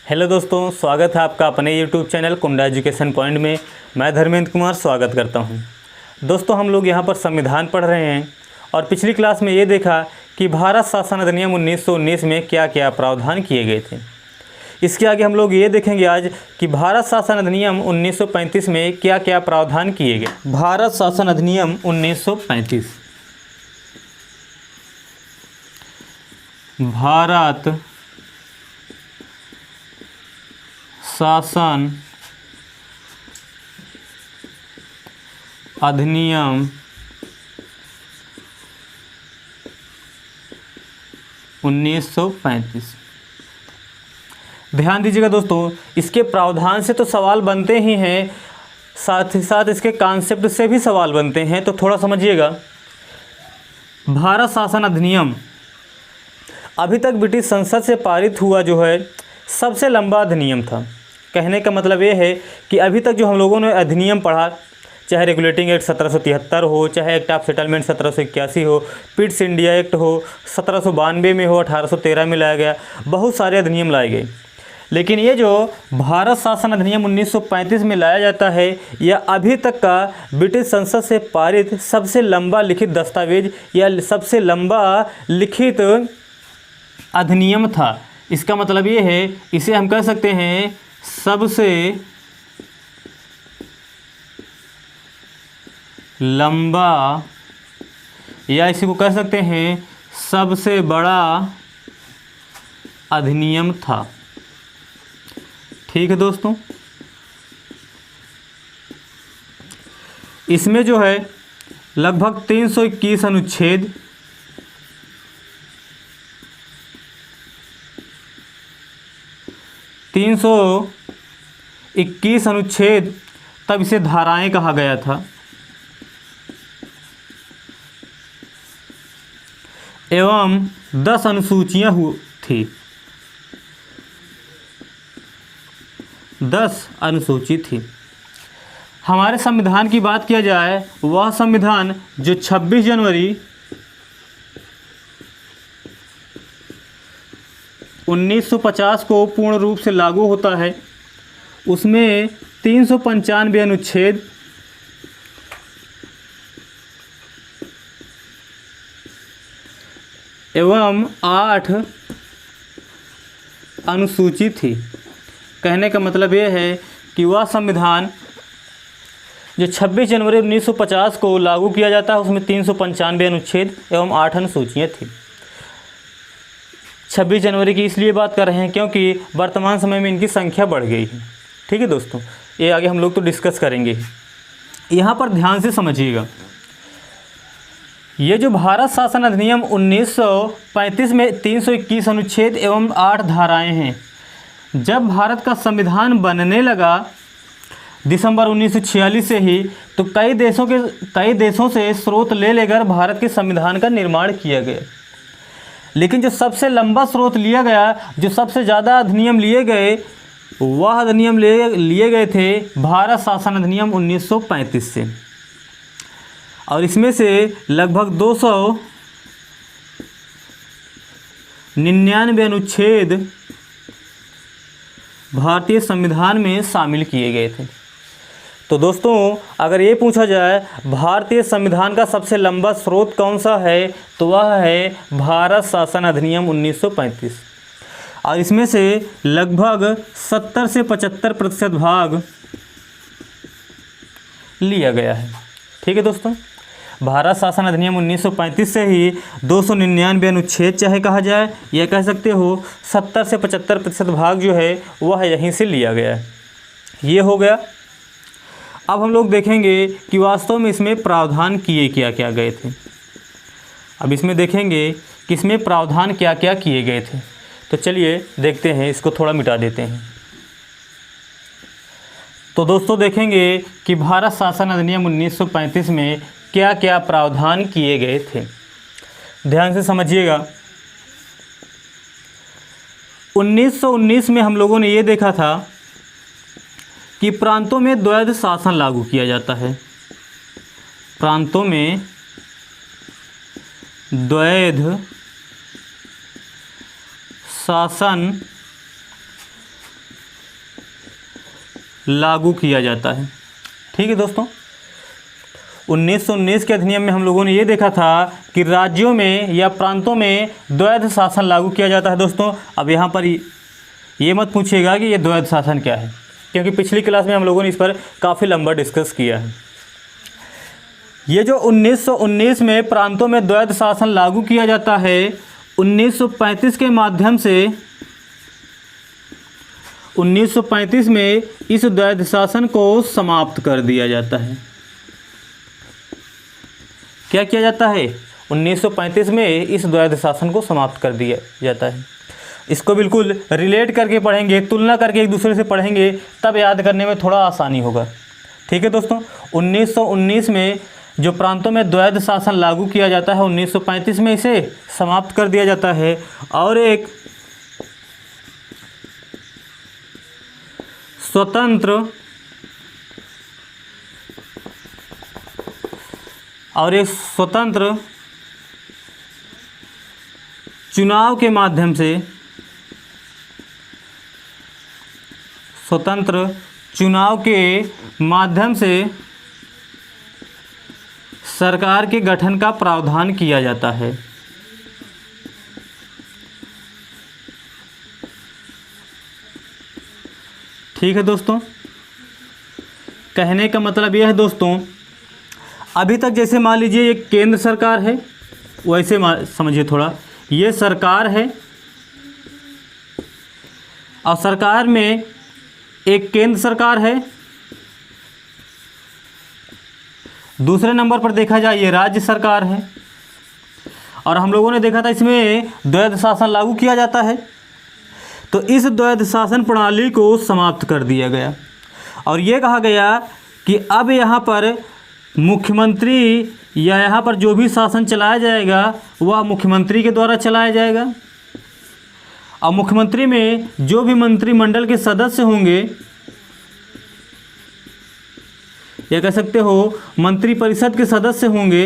Hello दोस्तों, स्वागत है आपका अपने YouTube चैनल कुंडा एजुकेशन पॉइंट में। मैं धर्मेंद्र कुमार स्वागत करता हूं। दोस्तों, हम लोग यहां पर संविधान पढ़ रहे हैं और पिछली क्लास में ये देखा कि भारत शासन अधिनियम 1919 में क्या क्या प्रावधान किए गए थे। इसके आगे हम लोग ये देखेंगे आज कि भारत शासन अधिनियम 1935 में क्या क्या प्रावधान किए गए। भारत शासन अधिनियम 1935, भारत शासन अधिनियम 1935। ध्यान दीजिएगा दोस्तों, इसके प्रावधान से तो सवाल बनते ही हैं, साथ ही साथ इसके कॉन्सेप्ट से भी सवाल बनते हैं, तो थोड़ा समझिएगा। भारत शासन अधिनियम अभी तक ब्रिटिश संसद से पारित हुआ जो है सबसे लंबा अधिनियम था। कहने का मतलब ये है कि अभी तक जो हम लोगों ने अधिनियम पढ़ा, चाहे रेगुलेटिंग एक्ट 1773 हो, चाहे एक्ट ऑफ सेटलमेंट 1781 हो, पिट्स इंडिया एक्ट हो 1792 में हो, 1813 में लाया गया, बहुत सारे अधिनियम लाए गए। लेकिन ये जो भारत शासन अधिनियम 1935 में लाया जाता है, यह अभी तक का ब्रिटिश संसद से पारित सबसे लंबा लिखित दस्तावेज या सबसे लंबा लिखित अधिनियम था। इसका मतलब ये है, इसे हम कह सकते हैं सबसे लंबा, या इसी को कह सकते हैं सबसे बड़ा अधिनियम था। ठीक है दोस्तों, इसमें जो है लगभग 321 अनुच्छेद, 321 अनुच्छेद, तब इसे धाराएं कहा गया था, एवं 10 अनुसूचियां थी। 10 अनुसूची थी। हमारे संविधान की बात किया जाए, वह संविधान जो 26 जनवरी 1950 को पूर्ण रूप से लागू होता है, उसमें 395 अनुच्छेद, एवं 8 अनुसूची थी। कहने का मतलब ये है कि वह संविधान जो 26 जनवरी 1950 को लागू किया जाता है, उसमें 395 अनुच्छेद एवं 8 अनुसूचियाँ थी। 26 जनवरी की इसलिए बात कर रहे हैं क्योंकि वर्तमान समय में इनकी संख्या बढ़ गई है। ठीक है दोस्तों, ये आगे हम लोग तो डिस्कस करेंगे। यहाँ पर ध्यान से समझिएगा, ये जो भारत शासन अधिनियम 1935 में 321 अनुच्छेद एवं 8 धाराएं हैं, जब भारत का संविधान बनने लगा दिसंबर 1946 से ही, तो कई देशों से स्रोत ले लेकर भारत के संविधान का निर्माण किया गया। लेकिन जो सबसे लंबा स्रोत लिया गया, जो सबसे ज़्यादा अधिनियम लिए गए, वह अधिनियम लिए गए थे भारत शासन अधिनियम 1935 से। और इसमें से लगभग 299 अनुच्छेद भारतीय संविधान में शामिल किए गए थे। तो दोस्तों, अगर ये पूछा जाए भारतीय संविधान का सबसे लंबा स्रोत कौन सा है, तो वह है भारत शासन अधिनियम 1935। और इसमें से लगभग 70 से 75% भाग लिया गया है। ठीक है दोस्तों, भारत शासन अधिनियम 1935 से ही 299 अनुच्छेद चाहे कहा जाए, या कह सकते हो 70 से 75% भाग जो है वह यहीं से लिया गया है। ये हो गया। अब हम लोग देखेंगे कि वास्तव में इसमें प्रावधान किए क्या क्या गए थे। अब इसमें देखेंगे कि इसमें प्रावधान क्या क्या किए गए थे। तो चलिए देखते हैं, इसको थोड़ा मिटा देते हैं। तो दोस्तों देखेंगे कि भारत शासन अधिनियम 1935 में क्या क्या प्रावधान किए गए थे। ध्यान से समझिएगा। 1919 में हम लोगों ने ये देखा था कि प्रांतों में द्वैध शासन लागू किया जाता है। प्रांतों में द्वैध शासन लागू किया जाता है। ठीक है दोस्तों, 1919 के अधिनियम में हम लोगों ने ये देखा था कि राज्यों में या प्रांतों में द्वैध शासन लागू किया जाता है। दोस्तों अब यहाँ पर ये मत पूछिएगा कि ये द्वैध शासन क्या है, क्योंकि पिछली क्लास में हम लोगों ने इस पर काफ़ी लंबा डिस्कस किया है। ये जो 1919 में प्रांतों में द्वैध शासन लागू किया जाता है, 1935 के माध्यम से 1935 में इस द्वैध शासन को समाप्त कर दिया जाता है। क्या किया जाता है? 1935 में इस द्वैध शासन को समाप्त कर दिया जाता है। इसको बिल्कुल रिलेट करके पढ़ेंगे, तुलना करके एक दूसरे से पढ़ेंगे, तब याद करने में थोड़ा आसानी होगा। ठीक है दोस्तों, 1919 में जो प्रांतों में द्वैध शासन लागू किया जाता है, 1935 में इसे समाप्त कर दिया जाता है। और एक स्वतंत्र चुनाव के माध्यम से सरकार के गठन का प्रावधान किया जाता है। ठीक है दोस्तों, कहने का मतलब यह है दोस्तों, अभी तक जैसे मान लीजिए ये केंद्र सरकार है, वैसे समझिए थोड़ा, ये सरकार है और सरकार में एक केंद्र सरकार है। दूसरे नंबर पर देखा जाए ये राज्य सरकार है, और हम लोगों ने देखा था इसमें द्वैध शासन लागू किया जाता है। तो इस द्वैध शासन प्रणाली को समाप्त कर दिया गया और ये कहा गया कि अब यहाँ पर मुख्यमंत्री या यहाँ पर जो भी शासन चलाया जाएगा वह मुख्यमंत्री के द्वारा चलाया जाएगा, और मुख्यमंत्री में जो भी मंत्रिमंडल के सदस्य होंगे, या कह सकते हो मंत्रिपरिषद के सदस्य होंगे।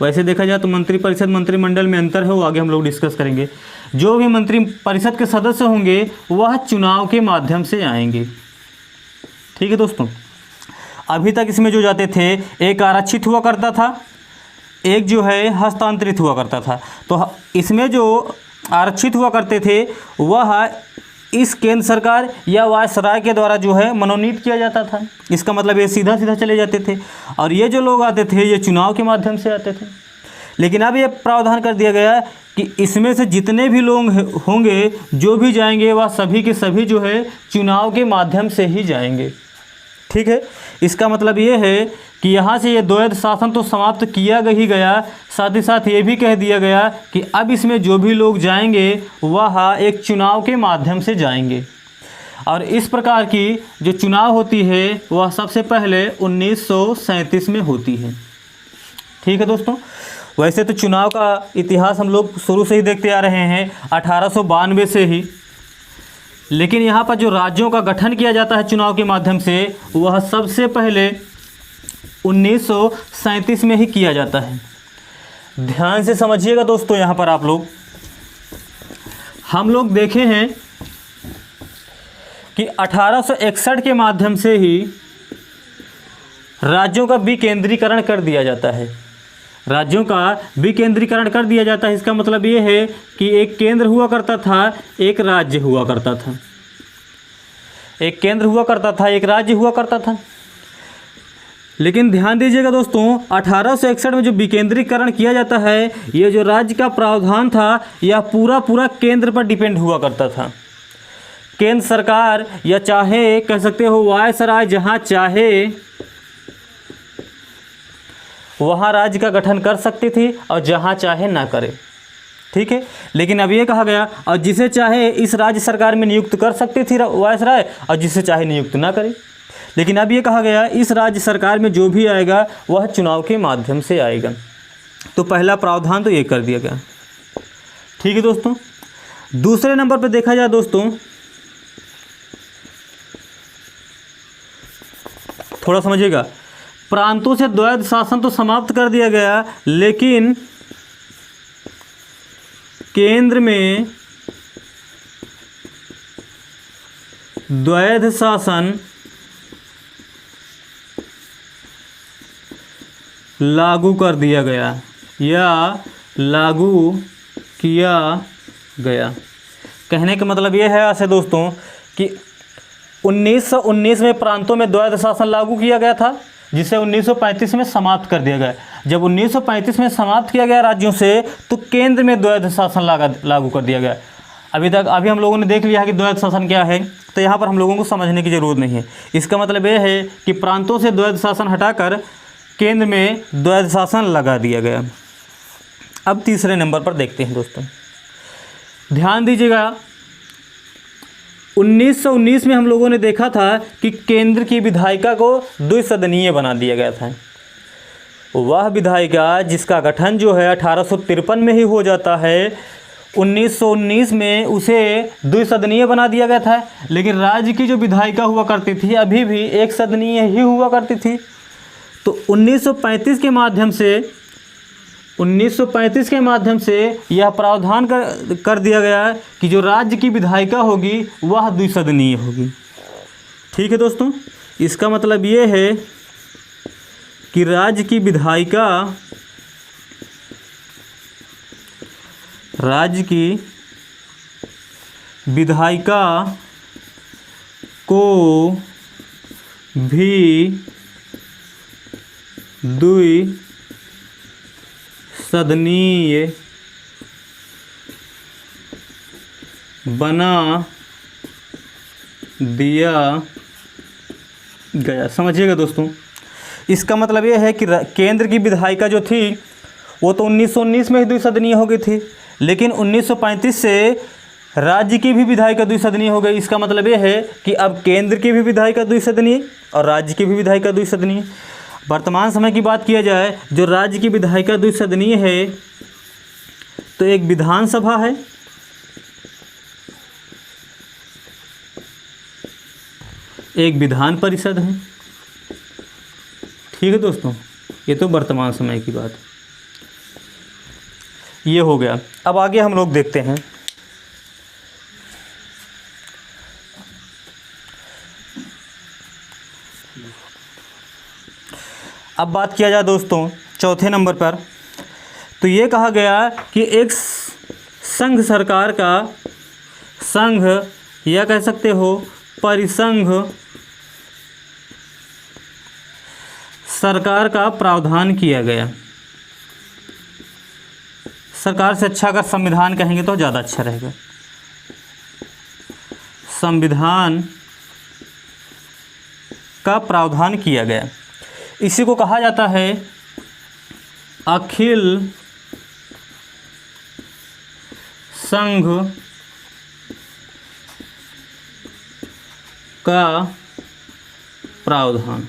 वैसे देखा जाए तो मंत्रिपरिषद मंत्रिमंडल में अंतर है, वो आगे हम लोग डिस्कस करेंगे। जो भी मंत्रिपरिषद के सदस्य होंगे वह चुनाव के माध्यम से आएंगे। ठीक है दोस्तों, अभी तक इसमें जो जाते थे, एक आरक्षित हुआ करता था, एक जो है हस्तांतरित हुआ करता था। तो इसमें जो आरक्षित हुआ करते थे वह इस केंद्र सरकार या वायसराय के द्वारा जो है मनोनीत किया जाता था। इसका मतलब ये सीधा सीधा चले जाते थे, और ये जो लोग आते थे ये चुनाव के माध्यम से आते थे। लेकिन अब ये प्रावधान कर दिया गया कि इसमें से जितने भी लोग होंगे, जो भी जाएंगे, वह सभी के सभी जो है चुनाव के माध्यम से ही जाएंगे। ठीक है, इसका मतलब ये है कि यहाँ से ये द्वैध शासन तो समाप्त किया ही गया, साथ ही साथ ये भी कह दिया गया कि अब इसमें जो भी लोग जाएंगे वह एक चुनाव के माध्यम से जाएंगे। और इस प्रकार की जो चुनाव होती है वह सबसे पहले 1937 में होती है। ठीक है दोस्तों, वैसे तो चुनाव का इतिहास हम लोग शुरू से ही देखते आ रहे हैं, 1892 से ही। लेकिन यहाँ पर जो राज्यों का गठन किया जाता है चुनाव के माध्यम से, वह सबसे पहले 1937 में ही किया जाता है। ध्यान से समझिएगा दोस्तों, यहाँ पर आप लोग, हम लोग देखे हैं कि 1861 के माध्यम से ही राज्यों का विकेंद्रीकरण कर दिया जाता है। राज्यों का विकेंद्रीकरण कर दिया जाता है। इसका मतलब ये है कि एक केंद्र हुआ करता था, एक राज्य हुआ करता था। एक केंद्र हुआ करता था, एक राज्य हुआ करता था। लेकिन ध्यान दीजिएगा दोस्तों, 1861 में जो विकेंद्रीकरण किया जाता है, ये जो राज्य का प्रावधान था यह पूरा केंद्र पर डिपेंड हुआ करता था। केंद्र सरकार या चाहे कह सकते हो वायसराय जहाँ चाहे वहाँ राज्य का गठन कर सकती थी और जहाँ चाहे ना करे। ठीक है, लेकिन अब ये कहा गया और जिसे चाहे इस राज्य सरकार में नियुक्त कर सकती थी वायसराय, और जिसे चाहे नियुक्त ना करे। लेकिन अब ये कहा गया इस राज्य सरकार में जो भी आएगा वह चुनाव के माध्यम से आएगा। तो पहला प्रावधान तो ये कर दिया गया। ठीक है दोस्तों, दूसरे नंबर पर देखा जाए दोस्तों, थोड़ा समझिएगा, प्रांतों से द्वैध शासन तो समाप्त कर दिया गया, लेकिन केंद्र में द्वैध शासन लागू कर दिया गया या लागू किया गया। कहने का मतलब ये है ऐसे दोस्तों कि 1919 में प्रांतों में द्वैध शासन लागू किया गया था, जिसे 1935 में समाप्त कर दिया गया। जब 1935 में समाप्त किया गया राज्यों से, तो केंद्र में द्वैध शासन लागू कर दिया गया। अभी हम लोगों ने देख लिया है कि द्वैध शासन क्या है, तो यहाँ पर हम लोगों को समझने की ज़रूरत नहीं है। इसका मतलब ये है कि प्रांतों से द्वैध शासन हटाकर केंद्र में द्वैध शासन लगा दिया गया। अब तीसरे नंबर पर देखते हैं दोस्तों, ध्यान दीजिएगा। 1919 में हम लोगों ने देखा था कि केंद्र की विधायिका को द्विसदनीय बना दिया गया था। वह विधायिका जिसका गठन जो है 1853 में ही हो जाता है, 1919 में उसे द्विसदनीय बना दिया गया था। लेकिन राज्य की जो विधायिका हुआ करती थी अभी भी एक सदनीय ही हुआ करती थी। तो 1935 के माध्यम से यह प्रावधान कर दिया गया कि जो राज्य की विधायिका होगी वह द्विसदनीय होगी। ठीक है दोस्तों, इसका मतलब ये है कि राज्य की विधायिका को भी द्विसदनीय बना दिया गया। समझिएगा दोस्तों, इसका मतलब ये है कि केंद्र की विधायिका जो थी वो तो 1919 में ही द्विसदनीय हो गई थी, लेकिन 1935 से राज्य की भी विधायिका द्विसदनीय हो गई। इसका मतलब ये है कि अब केंद्र की भी विधायिका द्विसदनीय और राज्य की भी विधायिका द्विसदनीय। वर्तमान समय की बात किया जाए, जो राज्य की विधायिका द्विसदनीय है तो एक विधानसभा है, एक विधान परिषद है। ठीक है दोस्तों, ये तो वर्तमान समय की बात ये हो गया। अब आगे हम लोग देखते हैं, अब बात किया जाए दोस्तों चौथे नंबर पर, तो ये कहा गया कि एक संघ सरकार का, संघ या कह सकते हो परिसंघ सरकार का प्रावधान किया गया। सरकार से अच्छा अगर संविधान कहेंगे तो ज़्यादा अच्छा रहेगा। संविधान का प्रावधान किया गया, इसी को कहा जाता है अखिल संघ का प्रावधान।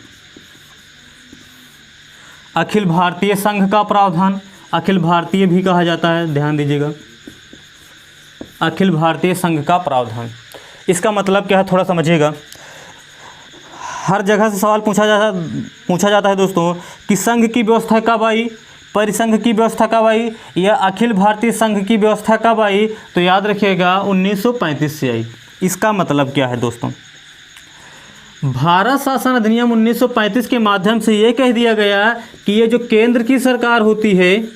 अखिल भारतीय संघ का प्रावधान, अखिल भारतीय भी कहा जाता है, ध्यान दीजिएगा, अखिल भारतीय संघ का प्रावधान। इसका मतलब क्या है थोड़ा समझिएगा। हर जगह से सवाल पूछा जाता है दोस्तों कि संघ की व्यवस्था कब आई, परिसंघ की व्यवस्था कब आई या अखिल भारतीय संघ की व्यवस्था कब आई, तो याद रखिएगा 1935 से आई। इसका मतलब क्या है दोस्तों, भारत शासन अधिनियम 1935 के माध्यम से ये कह दिया गया कि ये जो केंद्र की सरकार होती है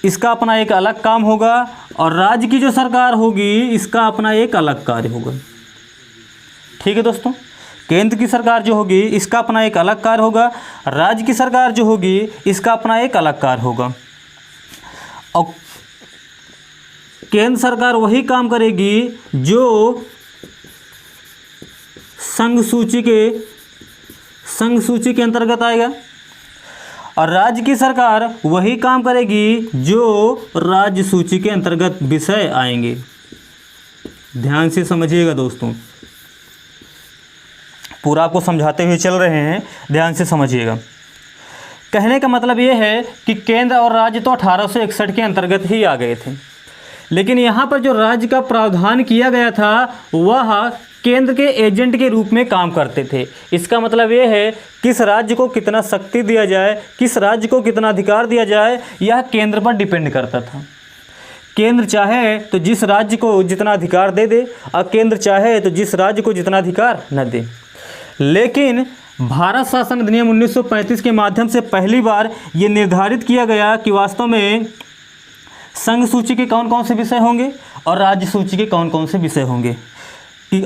इसका अपना एक अलग काम होगा और राज्य की जो सरकार होगी इसका अपना एक अलग कार्य होगा। ठीक है दोस्तों, केंद्र की सरकार जो होगी इसका अपना एक अलग कार्य होगा, राज्य की सरकार जो होगी इसका अपना एक अलग कार्य होगा। और केंद्र सरकार वही काम करेगी जो संघ सूची के अंतर्गत आएगा और राज्य की सरकार वही काम करेगी जो राज्य सूची के अंतर्गत विषय आएंगे। ध्यान से समझिएगा दोस्तों, पूरा आपको समझाते हुए चल रहे हैं, ध्यान से समझिएगा। कहने का मतलब ये है कि केंद्र और राज्य तो 1861 के अंतर्गत ही आ गए थे, लेकिन यहाँ पर जो राज्य का प्रावधान किया गया था वह केंद्र के एजेंट के रूप में काम करते थे। इसका मतलब ये है किस राज्य को कितना शक्ति दिया जाए, किस राज्य को कितना अधिकार दिया जाए, यह केंद्र पर डिपेंड करता था। केंद्र चाहे तो जिस राज्य को जितना अधिकार दे दे और केंद्र चाहे तो जिस राज्य को जितना अधिकार न दे। लेकिन भारत शासन अधिनियम 1935 के माध्यम से पहली बार ये निर्धारित किया गया कि वास्तव में संघ सूची के कौन कौन से विषय होंगे और राज्य सूची के कौन कौन से विषय होंगे।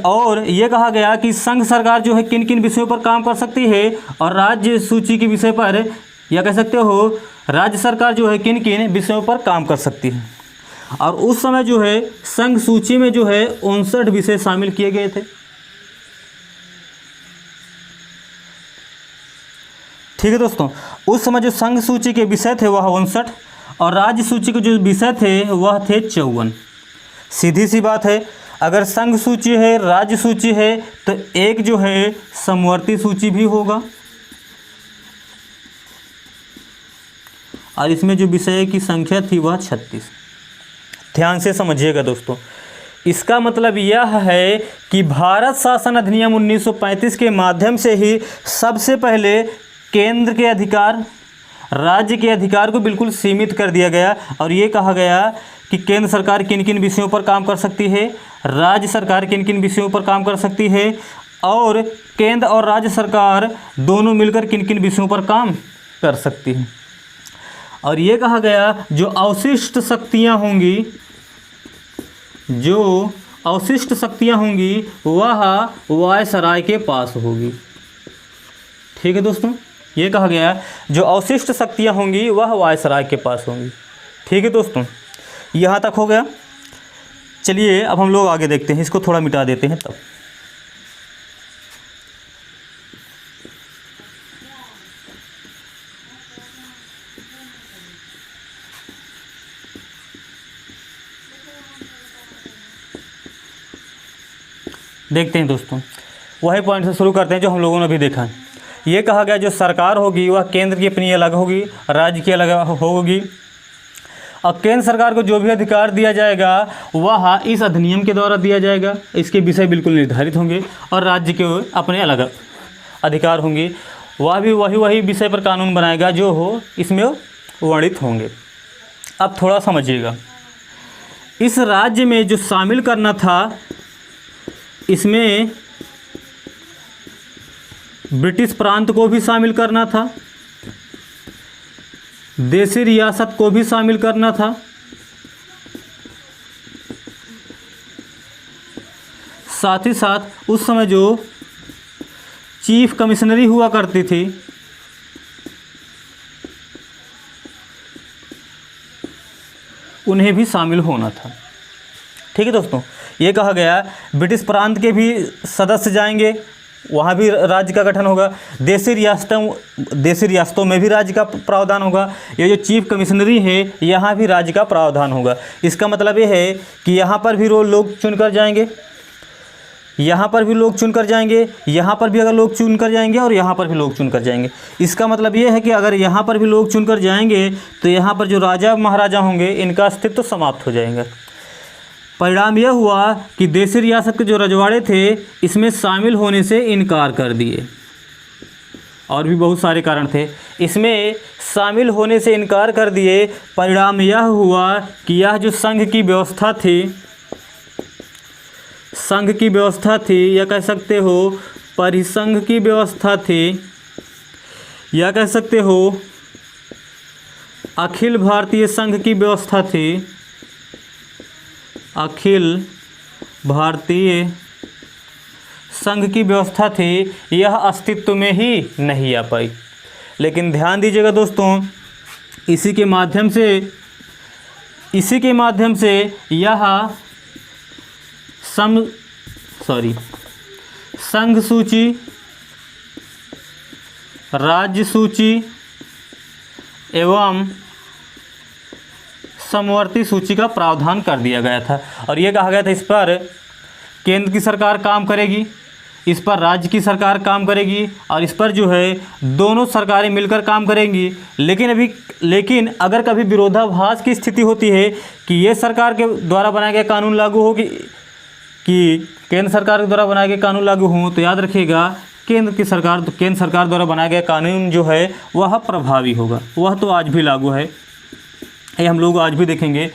और ये कहा गया कि संघ सरकार जो है किन किन विषयों पर काम कर सकती है और राज्य सूची के विषय पर, या कह सकते हो राज्य सरकार जो है किन किन विषयों पर काम कर सकती है। और उस समय जो है संघ सूची में जो है 59 विषय शामिल किए गए थे। ठीक है दोस्तों, उस समय जो संघ सूची के विषय थे वह 59 और राज्य सूची के जो विषय थे वह थे 54। सीधी सी बात है, अगर संघ सूची है, राज्य सूची है, तो एक जो है समवर्ती सूची भी होगा और इसमें जो विषय की संख्या थी वह 36। ध्यान से समझिएगा दोस्तों, इसका मतलब यह है कि भारत शासन अधिनियम 1935 के माध्यम से ही सबसे पहले केंद्र के अधिकार राज्य के अधिकार को बिल्कुल सीमित कर दिया गया और ये कहा गया कि केंद्र सरकार किन किन विषयों पर काम कर सकती है, राज्य सरकार किन किन विषयों पर काम कर सकती है और केंद्र और राज्य सरकार दोनों मिलकर किन किन विषयों पर काम कर सकती है। और ये कहा गया जो अवशिष्ट शक्तियाँ होंगी वह वायसराय के पास होगी। ठीक है दोस्तों, ये कहा गया जो अवशिष्ट शक्तियाँ होंगी वह वायसराय के पास होंगी। ठीक है दोस्तों, यहाँ तक हो गया। चलिए अब हम लोग आगे देखते हैं, इसको थोड़ा मिटा देते हैं तब। देखते हैं दोस्तों, वही पॉइंट से शुरू करते हैं जो हम लोगों ने अभी देखा। ये कहा गया जो सरकार होगी वह केंद्र की अपनी अलग होगी, राज्य की अलग होगी और केंद्र सरकार को जो भी अधिकार दिया जाएगा वह इस अधिनियम के द्वारा दिया जाएगा। इसके विषय बिल्कुल निर्धारित होंगे और राज्य के अपने अलग अधिकार होंगे, वह भी वही विषय पर कानून बनाएगा जो हो इसमें वर्णित होंगे। अब थोड़ा समझिएगा, इस राज्य में जो शामिल करना था इसमें ब्रिटिश प्रांत को भी शामिल करना था, देशी रियासत को भी शामिल करना था, साथ ही साथ उस समय जो चीफ कमिश्नरी हुआ करती थी उन्हें भी शामिल होना था। ठीक है दोस्तों, ये कहा गया ब्रिटिश प्रांत के भी सदस्य जाएंगे, वहाँ भी राज्य का गठन होगा, देशी रियासतों में भी राज्य का प्रावधान होगा, ये जो चीफ कमिश्नरी है यहाँ भी राज्य का प्रावधान होगा। इसका मतलब ये है कि यहाँ पर भी लोग चुनकर जाएंगे, यहाँ पर भी लोग चुनकर जाएंगे, यहाँ पर भी अगर लोग चुनकर जाएंगे और यहाँ पर भी लोग चुनकर जाएंगे। इसका मतलब ये है कि अगर यहाँ पर भी लोग चुनकर जाएंगे तो यहाँ पर जो राजा महाराजा होंगे इनका अस्तित्व समाप्त हो जाएगा। परिणाम यह हुआ कि देशी रियासत के जो रजवाड़े थे इसमें शामिल होने से इनकार कर दिए, और भी बहुत सारे कारण थे, इसमें शामिल होने से इनकार कर दिए। परिणाम यह हुआ कि यह जो संघ की व्यवस्था थी, या कह सकते हो परिसंघ की व्यवस्था थी, या कह सकते हो अखिल भारतीय संघ की व्यवस्था थी, अखिल भारतीय संघ की व्यवस्था थी, यह अस्तित्व में ही नहीं आ पाई। लेकिन ध्यान दीजिएगा दोस्तों, इसी के माध्यम से यह संघ सूची, राज्य सूची एवं समवर्ती सूची का प्रावधान कर दिया गया था। और ये कहा गया था इस पर केंद्र की सरकार काम करेगी, इस पर राज्य की सरकार काम करेगी और इस पर जो है दोनों सरकारें मिलकर काम करेंगी। लेकिन अगर कभी विरोधाभास की स्थिति होती है कि ये सरकार के द्वारा बनाया गया कानून लागू हो कि केंद्र सरकार के द्वारा बनाए गए कानून लागू हों, तो याद रखिएगा केंद्र सरकार द्वारा बनाया गया कानून जो है वह प्रभावी होगा। वह तो आज भी लागू है, ये हम लोग आज भी देखेंगे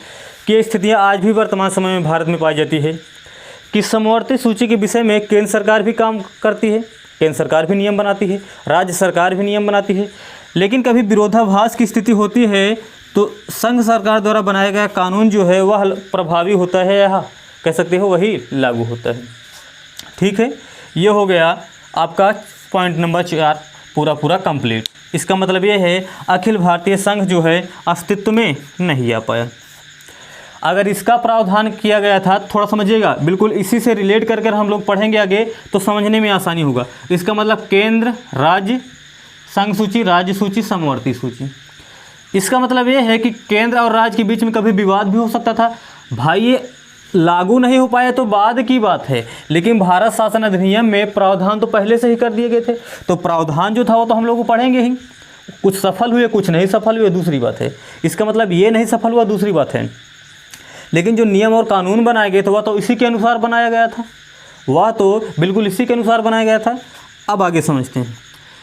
की स्थितियाँ आज भी वर्तमान समय में भारत में पाई जाती है, कि समवर्ती सूची के विषय में केंद्र सरकार भी काम करती है, केंद्र सरकार भी नियम बनाती है, राज्य सरकार भी नियम बनाती है, लेकिन कभी विरोधाभास की स्थिति होती है तो संघ सरकार द्वारा बनाया गया कानून जो है वह प्रभावी होता है या कह सकते हो वही लागू होता है। ठीक है, ये हो गया आपका पॉइंट नंबर 4 पूरा कंप्लीट। इसका मतलब ये है अखिल भारतीय संघ जो है अस्तित्व में नहीं आ पाया। अगर इसका प्रावधान किया गया था, थोड़ा समझिएगा, बिल्कुल इसी से रिलेट कर हम लोग पढ़ेंगे आगे तो समझने में आसानी होगा। इसका मतलब केंद्र, राज्य, संघ सूची, राज्य सूची, समवर्ती सूची। इसका मतलब ये है कि केंद्र और राज्य के बीच में कभी विवाद भी हो सकता था। भाई ये लागू नहीं हो पाया तो बाद की बात है, लेकिन भारत शासन अधिनियम में प्रावधान तो पहले से ही कर दिए गए थे, तो प्रावधान जो था वो तो हम लोग को पढ़ेंगे ही। कुछ सफल हुए, कुछ नहीं सफल हुए, दूसरी बात है। इसका मतलब ये नहीं सफल हुआ, दूसरी बात है, लेकिन जो नियम और कानून बनाए गए थे वह तो इसी के अनुसार बनाया गया था, वह तो बिल्कुल इसी के अनुसार बनाया गया था। अब आगे समझते हैं।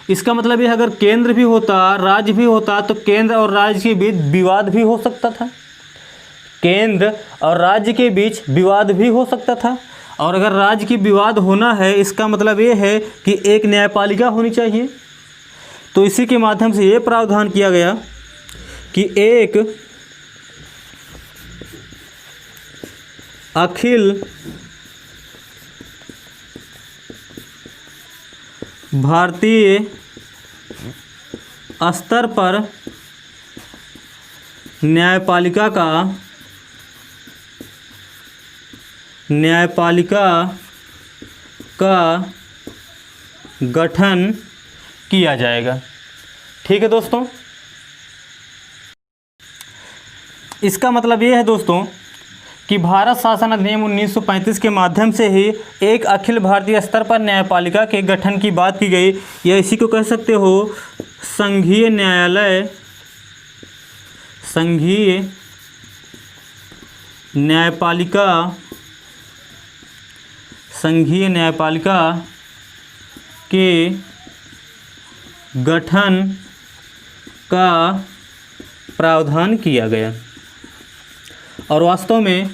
इसका मतलब ये अगर केंद्र भी होता, राज्य भी होता, तो केंद्र और राज्य के बीच विवाद भी हो सकता था, केंद्र और राज्य के बीच विवाद भी हो सकता था। और अगर राज्य की विवाद होना है, इसका मतलब ये है कि एक न्यायपालिका होनी चाहिए। तो इसी के माध्यम से ये प्रावधान किया गया कि एक अखिल भारतीय स्तर पर न्यायपालिका का गठन किया जाएगा। ठीक है दोस्तों, इसका मतलब ये है दोस्तों कि भारत शासन अधिनियम 1935 के माध्यम से ही एक अखिल भारतीय स्तर पर न्यायपालिका के गठन की बात की गई, या इसी को कह सकते हो संघीय न्यायपालिका के गठन का प्रावधान किया गया। और वास्तव में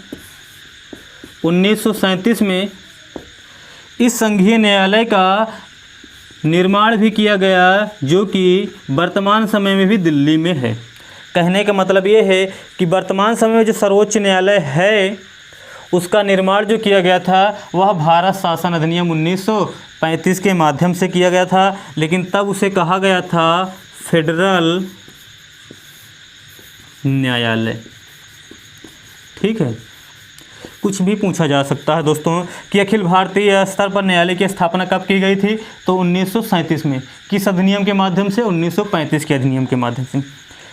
1937 में इस संघीय न्यायालय का निर्माण भी किया गया, जो कि वर्तमान समय में भी दिल्ली में है। कहने का मतलब ये है कि वर्तमान समय में जो सर्वोच्च न्यायालय है उसका निर्माण जो किया गया था वह भारत शासन अधिनियम 1935 के माध्यम से किया गया था, लेकिन तब उसे कहा गया था फेडरल न्यायालय। ठीक है, कुछ भी पूछा जा सकता है दोस्तों कि अखिल भारतीय स्तर पर न्यायालय की स्थापना कब की गई थी, तो 1937 में। किस अधिनियम के माध्यम से? 1935 के अधिनियम के माध्यम से।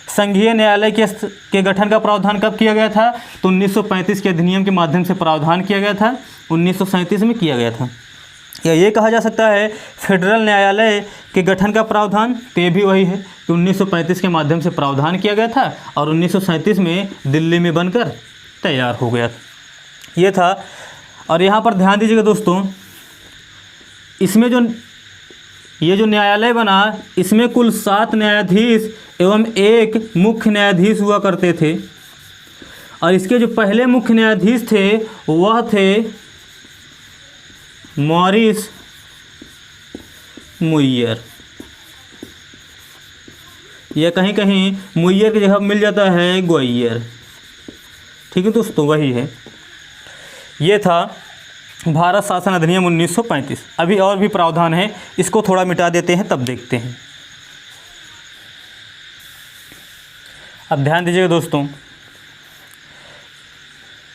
संघीय न्यायालय के गठन का प्रावधान कब किया गया था, तो 1935 के अधिनियम के माध्यम से प्रावधान किया गया था, 1937 में किया गया था। या ये कहा जा सकता है फेडरल न्यायालय के गठन का प्रावधान, तो ये भी वही है कि 1935 के माध्यम से प्रावधान किया गया था और 1937 में दिल्ली में बनकर तैयार हो गया, ये था। और यहाँ पर ध्यान दीजिएगा दोस्तों, इसमें ये जो न्यायालय बना, इसमें कुल 7 न्यायाधीश एवं 1 मुख्य न्यायाधीश हुआ करते थे। और इसके जो पहले मुख्य न्यायाधीश थे वह थे मॉरिस मुइयर। यह कहीं कहीं मुइयर की जगह मिल जाता है ग्वाइयर। ठीक है दोस्तों, वही है। ये था भारत शासन अधिनियम 1935। अभी और भी प्रावधान है, इसको थोड़ा मिटा देते हैं तब देखते हैं। अब ध्यान दीजिएगा दोस्तों,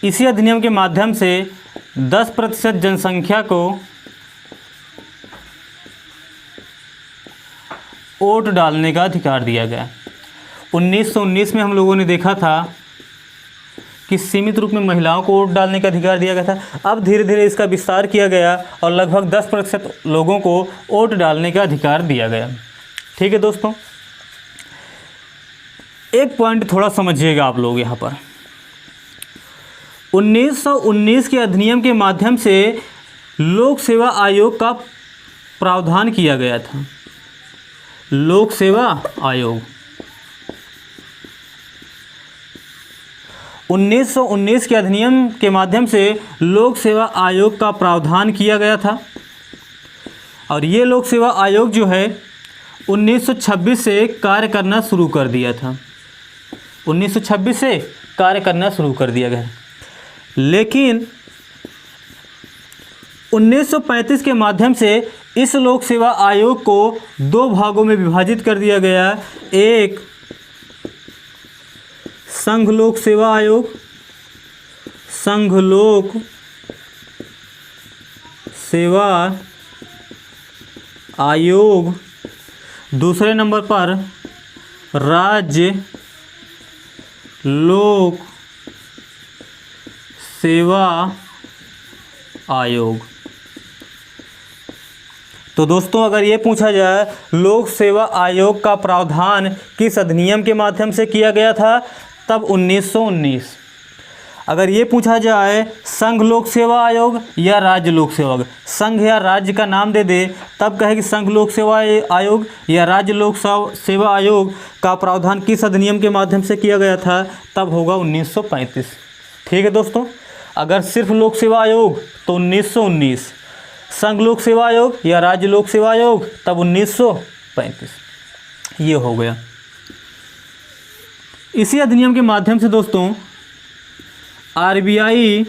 इसी अधिनियम के माध्यम से 10% जनसंख्या को वोट डालने का अधिकार दिया गया। 1919 में हम लोगों ने देखा था कि सीमित रूप में महिलाओं को वोट डालने का अधिकार दिया गया था। अब धीरे धीरे इसका विस्तार किया गया और लगभग 10% लोगों को वोट डालने का अधिकार दिया गया। ठीक है दोस्तों, एक पॉइंट थोड़ा समझिएगा आप लोग यहाँ पर। 1919 के अधिनियम के माध्यम से लोक सेवा आयोग का प्रावधान किया गया था। लोक सेवा आयोग, 1919 के अधिनियम के माध्यम से लोक सेवा आयोग का प्रावधान किया गया था और ये लोक सेवा आयोग जो है 1926 से कार्य करना शुरू कर दिया था। 1926 से कार्य करना शुरू कर दिया गया, लेकिन 1935 के माध्यम से इस लोक सेवा आयोग को दो भागों में विभाजित कर दिया गया। एक संघ लोक सेवा आयोग, संघ लोक सेवा आयोग, दूसरे नंबर पर राज्य लोक सेवा आयोग। तो दोस्तों, अगर ये पूछा जाए लोक सेवा आयोग का प्रावधान किस अधिनियम के माध्यम से किया गया था, तब 1919। अगर ये पूछा जाए संघ लोक सेवा आयोग या राज्य लोक सेवा आयोग, संघ या राज्य का नाम दे दे तब कहे कि संघ लोक सेवा आयोग या राज्य लोक सेवा आयोग का प्रावधान किस अधिनियम के माध्यम से किया गया था, तब होगा 1935। ठीक है दोस्तों, अगर सिर्फ लोक सेवा आयोग तो 1919, संघ लोक सेवा आयोग या राज्य लोक सेवा आयोग तब 1935। ये हो गया। इसी अधिनियम के माध्यम से दोस्तों आरबीआई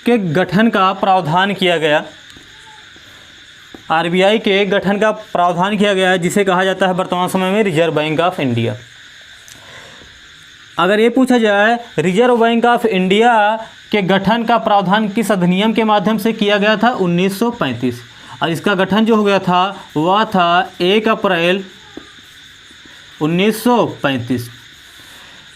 के गठन का प्रावधान किया गया। आरबीआई के गठन का प्रावधान किया गया, जिसे कहा जाता है वर्तमान समय में रिजर्व बैंक ऑफ इंडिया। अगर ये पूछा जाए रिजर्व बैंक ऑफ इंडिया के गठन का प्रावधान किस अधिनियम के माध्यम से किया गया था, 1935। और इसका गठन जो हो गया था वह था 1 अप्रैल 1935।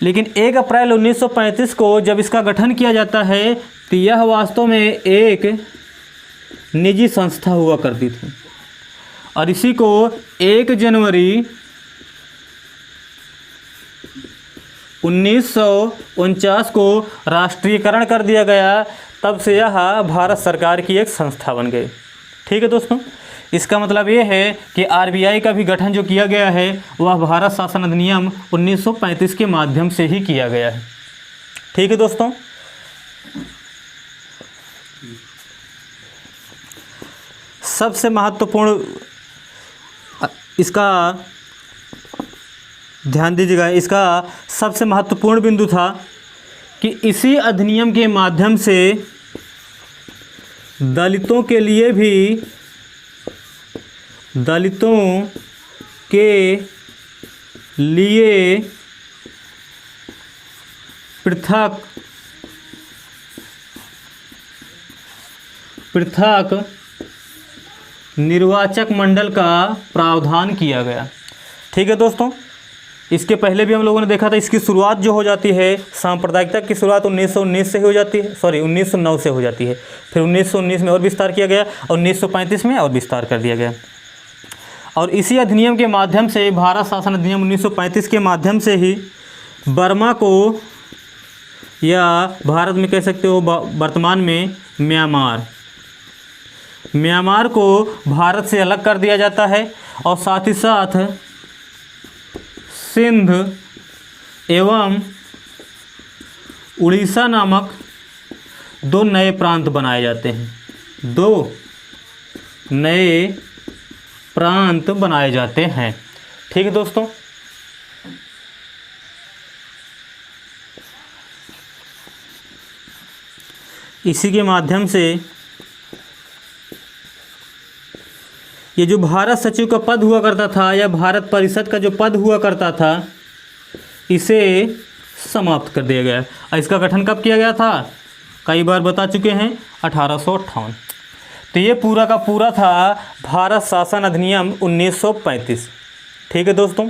लेकिन 1 अप्रैल 1935 को जब इसका गठन किया जाता है तो यह वास्तव में एक निजी संस्था हुआ करती थी और इसी को 1 जनवरी 1949 को राष्ट्रीयकरण कर दिया गया। तब से यह भारत सरकार की एक संस्था बन गई। ठीक है दोस्तों, इसका मतलब ये है कि आरबीआई का भी गठन जो किया गया है वह भारत शासन अधिनियम 1935 के माध्यम से ही किया गया है। ठीक है दोस्तों, सबसे महत्वपूर्ण इसका ध्यान दीजिएगा, इसका सबसे महत्वपूर्ण बिंदु था कि इसी अधिनियम के माध्यम से दलितों के लिए पृथक निर्वाचक मंडल का प्रावधान किया गया। ठीक है दोस्तों, इसके पहले भी हम लोगों ने देखा था, इसकी शुरुआत जो हो जाती है सांप्रदायिकता की शुरुआत 1919 से हो जाती है, 1909 से हो जाती है। फिर 1919 में और विस्तार किया गया और 1935 में और विस्तार कर दिया गया। और इसी अधिनियम के माध्यम से, भारत शासन अधिनियम 1935 के माध्यम से ही बर्मा को, या भारत में कह सकते हो वर्तमान में म्यांमार को भारत से अलग कर दिया जाता है और साथ ही साथ सिंध एवं उड़ीसा नामक 2 नए प्रांत बनाए जाते हैं। 2 नए प्रांत बनाए जाते हैं। ठीक है दोस्तों, इसी के माध्यम से ये जो भारत सचिव का पद हुआ करता था या भारत परिषद का जो पद हुआ करता था, इसे समाप्त कर दिया गया। और इसका गठन कब किया गया था, कई बार बता चुके हैं, 1858। तो ये पूरा का पूरा था भारत शासन अधिनियम 1935। ठीक है दोस्तों,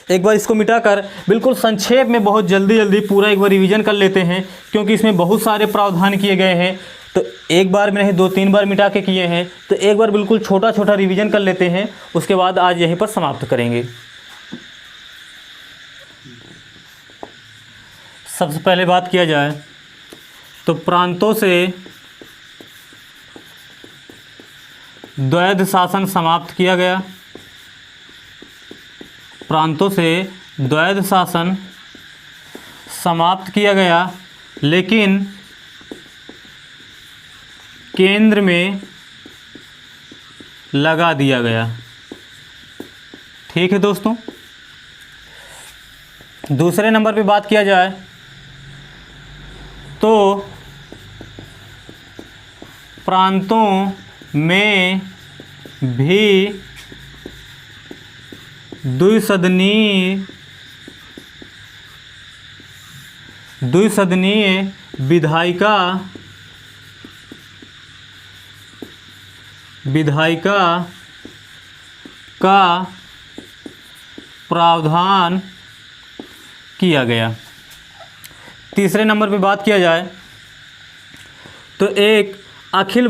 एक बार इसको मिटाकर बिल्कुल संक्षेप में बहुत जल्दी पूरा एक बार रिवीजन कर लेते हैं, क्योंकि इसमें बहुत सारे प्रावधान किए गए हैं। तो एक बार में नहीं 2-3 बार मिटा के किए हैं, तो एक बार बिल्कुल छोटा रिवीजन कर लेते हैं, उसके बाद आज यहीं पर समाप्त करेंगे। सबसे पहले बात किया जाए तो प्रांतों से द्वैध शासन समाप्त किया गया। प्रांतों से द्वैध शासन समाप्त किया गया, लेकिन केंद्र में लगा दिया गया। ठीक है दोस्तों, दूसरे नंबर पे बात किया जाए तो प्रांतों में भी द्विसदनीय विधायिका का प्रावधान किया गया। तीसरे नंबर पे बात किया जाए तो एक अखिल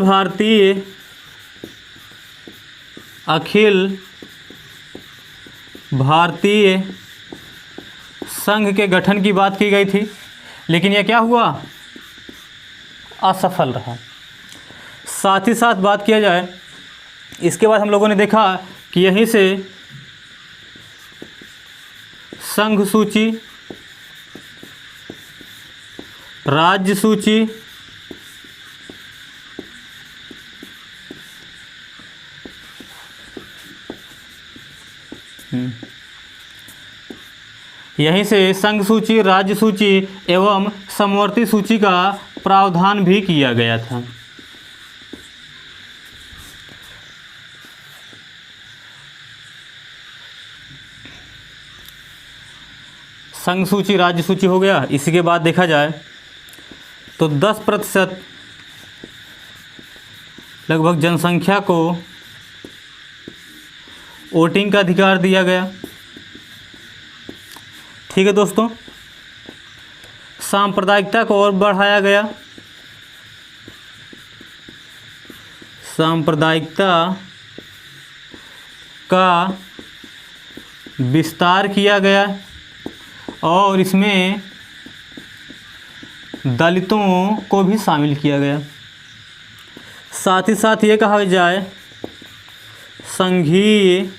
भारतीय संघ के गठन की बात की गई थी, लेकिन यह क्या हुआ, असफल रहा। साथ ही साथ बात किया जाए, इसके बाद हम लोगों ने देखा कि यहीं से संघ सूची, राज्य सूची, यहीं से संघ सूची, राज्य सूची एवं समवर्ती सूची का प्रावधान भी किया गया था। संघ सूची, राज्य सूची हो गया। इसी के बाद देखा जाए तो 10% लगभग जनसंख्या को वोटिंग का अधिकार दिया गया। ठीक है दोस्तों, सांप्रदायिकता को और बढ़ाया गया। सांप्रदायिकता का विस्तार किया गया और इसमें दलितों को भी शामिल किया गया। साथ ही साथ ये कहा जाए, संघीय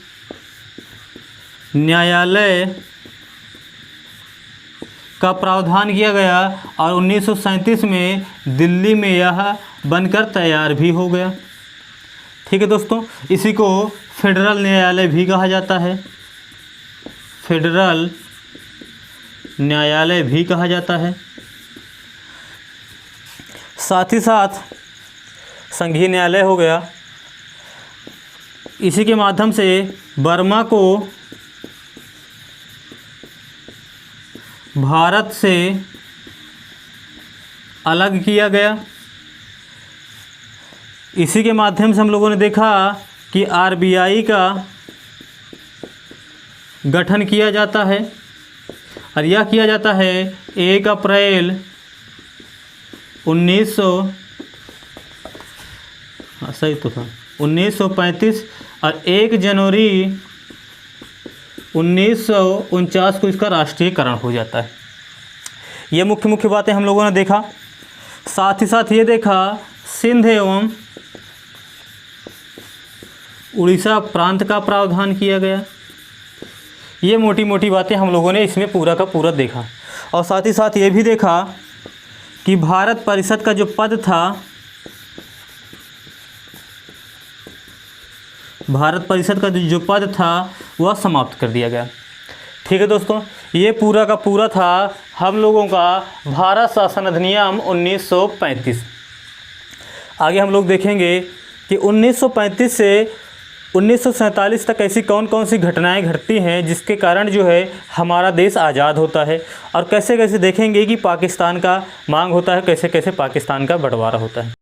न्यायालय का प्रावधान किया गया और 1937 में दिल्ली में यह बनकर तैयार भी हो गया। ठीक है दोस्तों, इसी को फेडरल न्यायालय भी कहा जाता है। फेडरल न्यायालय भी कहा जाता है। साथ ही साथ संघीय न्यायालय हो गया, इसी के माध्यम से बर्मा को भारत से अलग किया गया। इसी के माध्यम से हम लोगों ने देखा कि आरबीआई का गठन किया जाता है और यह किया जाता है 1 अप्रैल 1935 और 1 जनवरी 1949 को इसका राष्ट्रीयकरण हो जाता है। ये मुख्य मुख्य बातें हम लोगों ने देखा। साथ ही साथ ये देखा सिंध एवं उड़ीसा प्रांत का प्रावधान किया गया। ये मोटी मोटी बातें हम लोगों ने इसमें पूरा का पूरा देखा। और साथ ही साथ ये भी देखा कि भारत परिषद का जो पद था, भारत परिषद का जो पद था वह समाप्त कर दिया गया। ठीक है दोस्तों, ये पूरा का पूरा था हम लोगों का भारत शासन अधिनियम 1935। आगे हम लोग देखेंगे कि 1935 से 1947 तक ऐसी कौन कौन सी घटनाएं घटती हैं जिसके कारण जो है हमारा देश आज़ाद होता है, और कैसे कैसे देखेंगे कि पाकिस्तान का मांग होता है, कैसे कैसे पाकिस्तान का बंटवारा होता है।